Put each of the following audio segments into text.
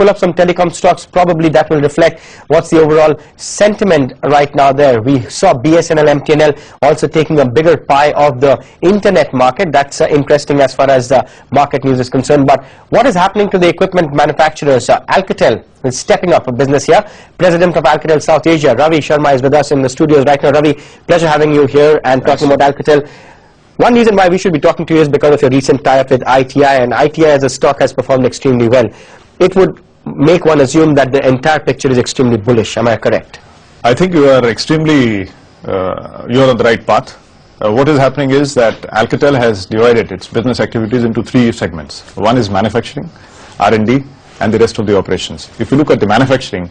pull up some telecom stocks. Probably that will reflect what's the overall sentiment right now there. We saw BSNL, MTNL also taking a bigger pie of the internet market. That's interesting as far as the market news is concerned. But what is happening to the equipment manufacturers? Alcatel is stepping up a business here. President of Alcatel South Asia, Ravi Sharma, is with us in the studios right now. Ravi, pleasure having you here and talking about Alcatel. One reason why we should be talking to you is because of your recent tie-up with ITI, and ITI as a stock has performed extremely well. It would make one assume that the entire picture is extremely bullish. Am I correct? I think you are extremely, you're on the right path. What is happening is that Alcatel has divided its business activities into three segments. One is manufacturing, R&D, and the rest of the operations. If you look at the manufacturing,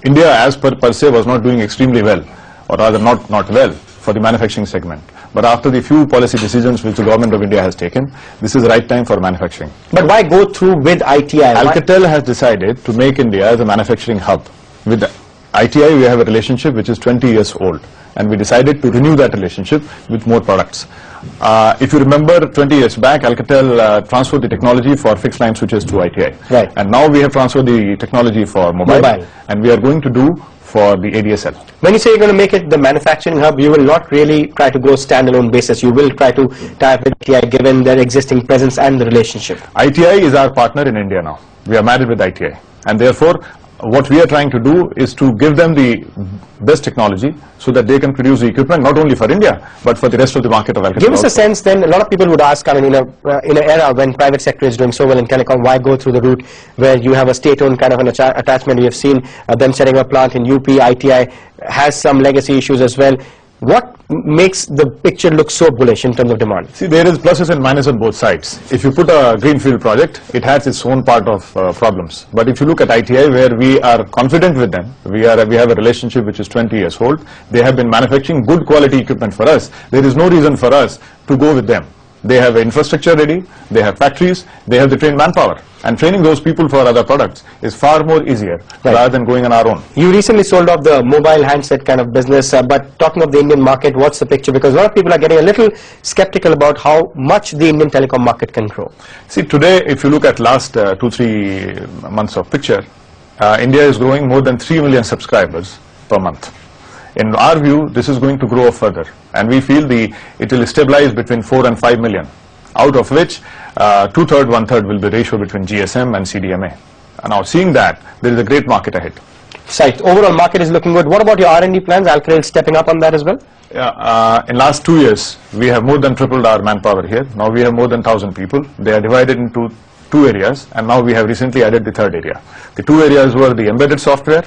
India as per se was not doing extremely well, or rather not well for the manufacturing segment. But after the few policy decisions which the government of India has taken, this is the right time for manufacturing. But why go through with ITI? Alcatel has decided to make India as a manufacturing hub. With ITI we have a relationship which is 20 years old, and we decided to renew that relationship with more products. If you remember, 20 years back, Alcatel transferred the technology for fixed line switches to ITI. Right. And now we have transferred the technology for mobile. And we are going to do for the ADSL. When you say you're going to make it the manufacturing hub, you will not really try to go standalone basis. You will try to tie up with ITI given their existing presence and the relationship. ITI is our partner in India now. We are married with ITI. And therefore, what we are trying to do is to give them the best technology so that they can produce the equipment not only for India but for the rest of the market of Alcatel. Give us a sense then. A lot of people would ask, I mean, in an era when private sector is doing so well in telecom, why go through the route where you have a state-owned kind of an attachment? We have seen them setting up a plant in UP. ITI has some legacy issues as well. What makes the picture look so bullish in terms of demand? See, there is pluses and minuses on both sides. If you put a greenfield project, it has its own part of problems. But if you look at ITI, where we are confident with them, we have a relationship which is 20 years old. They have been manufacturing good quality equipment for us. There is no reason for us to go with them. They have infrastructure ready, they have factories, they have the trained manpower. And training those people for other products is far more easier rather than going on our own. You recently sold off the mobile handset kind of business, but talking of the Indian market, what's the picture? Because a lot of people are getting a little skeptical about how much the Indian telecom market can grow. See, today, if you look at last 2-3 months of picture, India is growing more than 3 million subscribers per month. In our view, this is going to grow further, and we feel it will stabilize between 4 and 5 million, out of which 2/3, 1/3 will be ratio between GSM and CDMA. And now seeing that, there is a great market ahead. Right. Overall market is looking good. What about your R&D plans? Alcatel stepping up on that as well? Yeah, in last 2 years, we have more than tripled our manpower here. Now we have more than 1,000 people. They are divided into 2 areas, and now we have recently added the 3rd area. The 2 areas were the embedded software,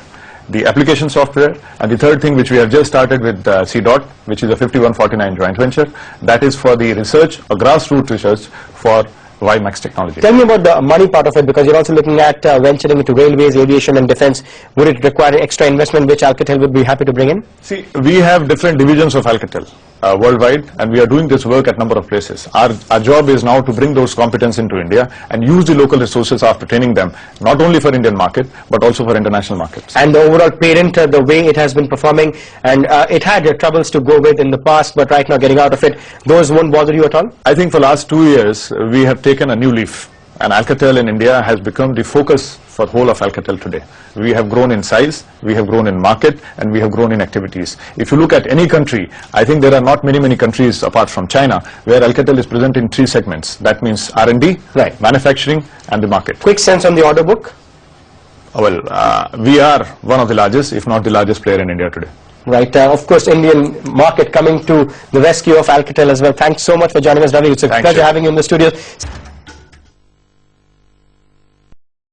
the application software, and the 3rd thing which we have just started with CDOT, which is a 51/49 joint venture. That is for the research, or grassroots research for WiMAX technology. Tell me about the money part of it, because you're also looking at venturing into railways, aviation and defense. Would it require extra investment which Alcatel would be happy to bring in? See, we have different divisions of Alcatel worldwide, and we are doing this work at number of places. Our job is now to bring those competence into India and use the local resources after training them, not only for Indian market but also for international markets. And the overall parent, the way it has been performing, and it had troubles to go with in the past, but right now getting out of it, those won't bother you at all? I think for last 2 years we have taken a new leaf, and Alcatel in India has become the focus for whole of Alcatel today. We have grown in size, we have grown in market, and we have grown in activities. If you look at any country, I think there are not many countries apart from China where Alcatel is present in 3 segments. That means R&D, right, manufacturing, and the market. Quick sense on the order book? Well, we are one of the largest, if not the largest player in India today. Right. Of course, Indian market coming to the rescue of Alcatel as well. Thanks so much for joining us, Ravi. It's a pleasure having you in the studio.